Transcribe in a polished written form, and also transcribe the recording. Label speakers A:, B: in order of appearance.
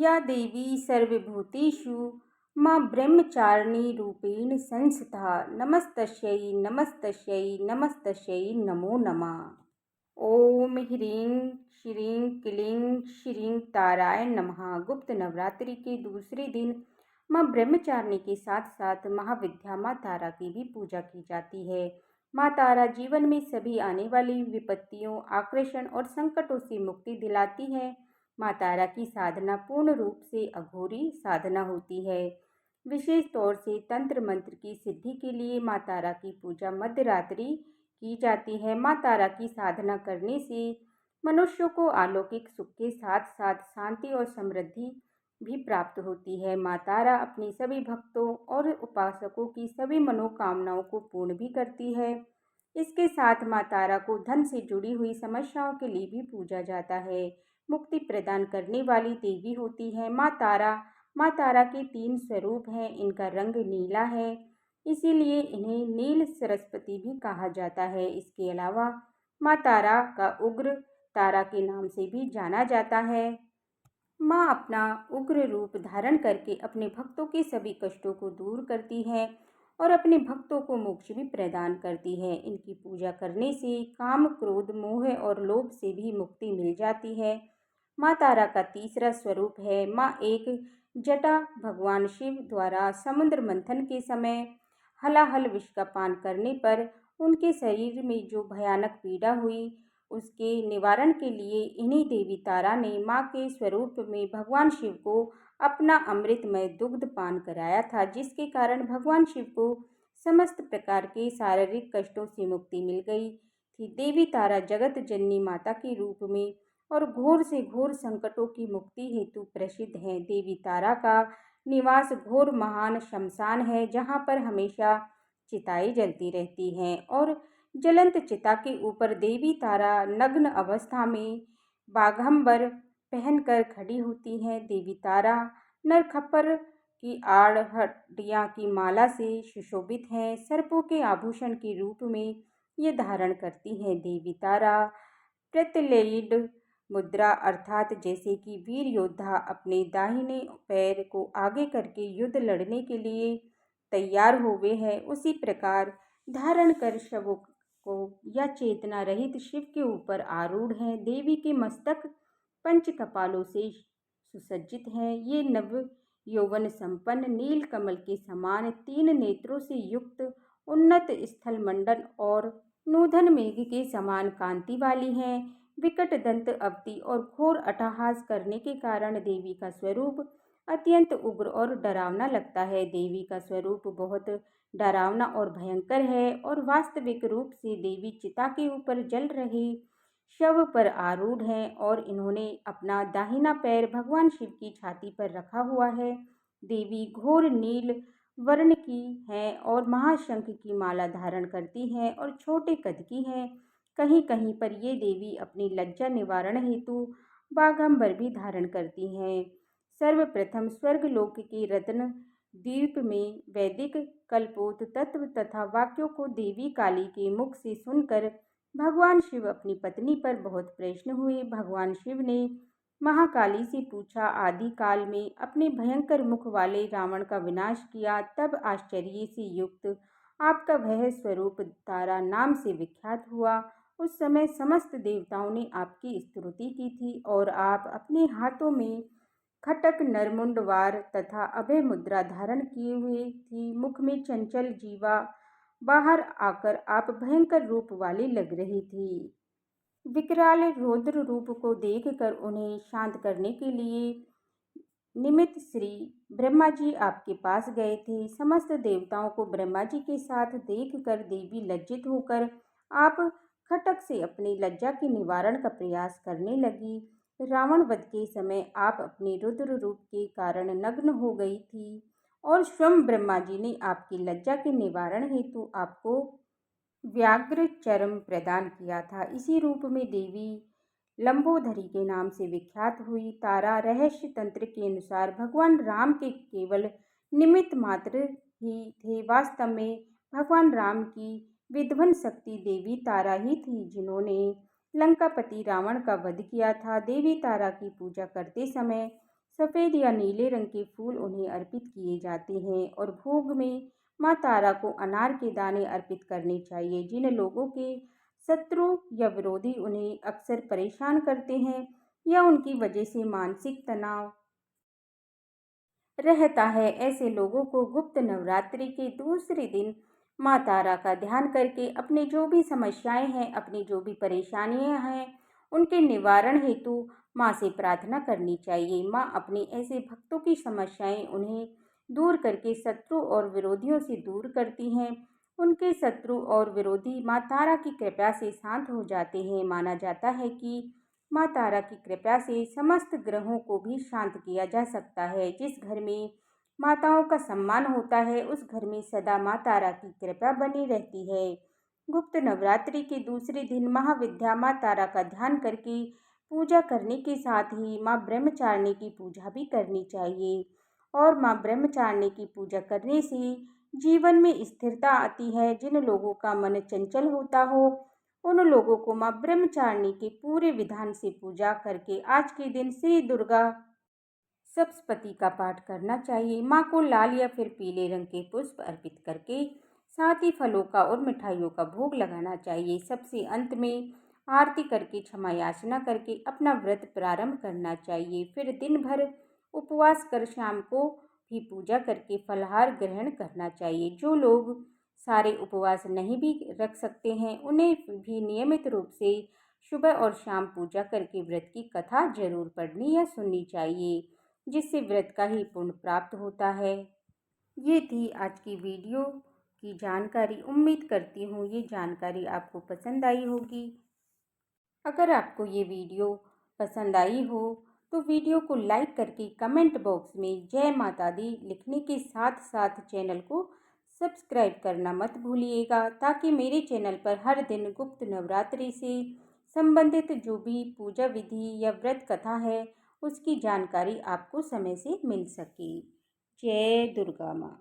A: या देवी सर्वभूतेषु मां ब्रह्मचारिणी रूपेण संस्थिता नमस्तस्यै नमस्तस्यै नमस्तस्यै नमो नमः। ओम ह्रीं श्रीं क्लीं श्रीं ताराय नमः। गुप्त नवरात्रि के दूसरे दिन मां ब्रह्मचारिणी के साथ साथ महाविद्या मां तारा की भी पूजा की जाती है। मां तारा जीवन में सभी आने वाली विपत्तियों, आकर्षण और संकटों से मुक्ति दिलाती है। मां तारा की साधना पूर्ण रूप से अघोरी साधना होती है। विशेष तौर से तंत्र मंत्र की सिद्धि के लिए मां तारा की पूजा मध्य रात्रि की जाती है। मां तारा की साधना करने से मनुष्यों को अलौकिक सुख के साथ साथ शांति और समृद्धि भी प्राप्त होती है। मां तारा अपनी सभी भक्तों और उपासकों की सभी मनोकामनाओं को पूर्ण भी करती है। इसके साथ मां तारा को धन से जुड़ी हुई समस्याओं के लिए भी पूजा जाता है। मुक्ति प्रदान करने वाली देवी होती है मां तारा के 3 स्वरूप हैं। इनका रंग नीला है, इसीलिए इन्हें नील सरस्वती भी कहा जाता है। इसके अलावा मां तारा का उग्र तारा के नाम से भी जाना जाता है। मां अपना उग्र रूप धारण करके अपने भक्तों के सभी कष्टों को दूर करती है और अपने भक्तों को मोक्ष भी प्रदान करती है। इनकी पूजा करने से काम, क्रोध, मोह और लोभ से भी मुक्ति मिल जाती है। मां तारा का तीसरा स्वरूप है मां एक जटा। भगवान शिव द्वारा समुद्र मंथन के समय हलाहल विष का पान करने पर उनके शरीर में जो भयानक पीड़ा हुई, उसके निवारण के लिए इन्हीं देवी तारा ने मां के स्वरूप में भगवान शिव को अपना अमृतमय दुग्ध पान कराया था, जिसके कारण भगवान शिव को समस्त प्रकार के शारीरिक कष्टों से मुक्ति मिल गई थी। देवी तारा जगत जननी माता के रूप में और घोर से घोर संकटों की मुक्ति हेतु प्रसिद्ध है। देवी तारा का निवास घोर महान शमशान है, जहाँ पर हमेशा चिताएं जलती रहती हैं और ज्वलंत चिता के ऊपर देवी तारा नग्न अवस्था में बाघंबर पहनकर खड़ी होती है। देवी तारा नरखप्पर की आड़ हड्डियां की माला से सुशोभित है। सर्पों के आभूषण के रूप में ये धारण करती है। देवी तारा प्रत्यलेड मुद्रा अर्थात जैसे कि वीर योद्धा अपने दाहिने पैर को आगे करके युद्ध लड़ने के लिए तैयार हुए हैं, उसी प्रकार धारण कर शवों को या चेतना रहित शिव के ऊपर आरूढ़ हैं। देवी के मस्तक पंच कपालों से सुसज्जित हैं। ये नव यौवन संपन्न नील कमल के समान 3 नेत्रों से युक्त उन्नत स्थल मंडल और नूधन मेघ के समान कांति वाली हैं। विकट दंत अवधि और घोर अट्टहास करने के कारण देवी का स्वरूप अत्यंत उग्र और डरावना लगता है। देवी का स्वरूप बहुत डरावना और भयंकर है और वास्तविक रूप से देवी चिता के ऊपर जल रहे शव पर आरूढ़ हैं और इन्होंने अपना दाहिना पैर भगवान शिव की छाती पर रखा हुआ है। देवी घोर नील वर्ण की हैं और महाशंख की माला धारण करती हैं और छोटे कद की हैं। कहीं कहीं पर ये देवी अपनी लज्जा निवारण हेतु बाघंबर भी धारण करती हैं। सर्वप्रथम स्वर्गलोक के रत्न द्वीप में वैदिक कल्पोत तत्व तथा वाक्यों को देवी काली के मुख से सुनकर भगवान शिव अपनी पत्नी पर बहुत प्रसन्न हुए। भगवान शिव ने महाकाली से पूछा, आदि काल में अपने भयंकर मुख वाले रावण का विनाश किया, तब आश्चर्य से युक्त आपका वह स्वरूप तारा नाम से विख्यात हुआ। उस समय समस्त देवताओं ने आपकी स्तुति की थी और आप अपने हाथों में खटक, नरमुंड वार तथा अभय मुद्रा धारण किए हुए थी। मुख में चंचल जीवा बाहर आकर आप भयंकर रूप वाली लग रही थी। विकराल रौद्र रूप को देखकर उन्हें शांत करने के लिए निमित्त श्री ब्रह्मा जी आपके पास गए थे। समस्त देवताओं को ब्रह्मा जी के साथ देखकर देवी लज्जित होकर आप खटक से अपनी लज्जा के निवारण का प्रयास करने लगी। रावण वध के समय आप अपने रुद्र रूप के कारण नग्न हो गई थी और स्वयं ब्रह्मा जी ने आपकी लज्जा के निवारण हेतु आपको व्याघ्र चर्म प्रदान किया था। इसी रूप में देवी लंबोदरी के नाम से विख्यात हुई। तारा रहस्य तंत्र के अनुसार भगवान राम के केवल निमित्त मात्र ही थे। वास्तव में भगवान राम की विध्वंस शक्ति देवी तारा ही थी, जिन्होंने लंकापति रावण का वध किया था। देवी तारा की पूजा करते समय सफ़ेद या नीले रंग के फूल उन्हें अर्पित किए जाते हैं और भोग में माँ तारा को अनार के दाने अर्पित करने चाहिए। जिन लोगों के शत्रु या विरोधी उन्हें अक्सर परेशान करते हैं या उनकी वजह से मानसिक तनाव रहता है, ऐसे लोगों को गुप्त नवरात्रि के दूसरे दिन माँ तारा का ध्यान करके अपनी जो भी समस्याएं हैं, अपनी जो भी परेशानियां हैं, उनके निवारण हेतु माँ से प्रार्थना करनी चाहिए। माँ अपने ऐसे भक्तों की समस्याएं उन्हें दूर करके शत्रु और विरोधियों से दूर करती हैं। उनके शत्रु और विरोधी माँ तारा की कृपा से शांत हो जाते हैं। माना जाता है कि माँ तारा की कृपा से समस्त ग्रहों को भी शांत किया जा सकता है। जिस घर में माताओं का सम्मान होता है, उस घर में सदा माँ तारा की कृपा बनी रहती है। गुप्त नवरात्रि के दूसरे दिन महाविद्या माँ तारा का ध्यान करके पूजा करने के साथ ही माँ ब्रह्मचारिणी की पूजा भी करनी चाहिए। और माँ ब्रह्मचारिणी की पूजा करने से जीवन में स्थिरता आती है। जिन लोगों का मन चंचल होता हो, उन लोगों को माँ ब्रह्मचारिणी के पूरे विधान से पूजा करके आज के दिन श्री दुर्गा सप्तशती का पाठ करना चाहिए। माँ को लाल या फिर पीले रंग के पुष्प अर्पित करके साथ ही फलों का और मिठाइयों का भोग लगाना चाहिए। सबसे अंत में आरती करके क्षमा याचना करके अपना व्रत प्रारंभ करना चाहिए। फिर दिन भर उपवास कर शाम को भी पूजा करके फलाहार ग्रहण करना चाहिए। जो लोग सारे उपवास नहीं भी रख सकते हैं, उन्हें भी नियमित रूप से सुबह और शाम पूजा करके व्रत की कथा जरूर पढ़नी या सुननी चाहिए, जिससे व्रत का ही पुण्य प्राप्त होता है। ये थी आज की वीडियो की जानकारी। उम्मीद करती हूँ ये जानकारी आपको पसंद आई होगी। अगर आपको ये वीडियो पसंद आई हो तो वीडियो को लाइक करके कमेंट बॉक्स में जय माता दी लिखने के साथ साथ चैनल को सब्सक्राइब करना मत भूलिएगा, ताकि मेरे चैनल पर हर दिन गुप्त नवरात्रि से संबंधित जो भी पूजा विधि या व्रत कथा है, उसकी जानकारी आपको समय से मिल सके। जय दुर्गा माँ।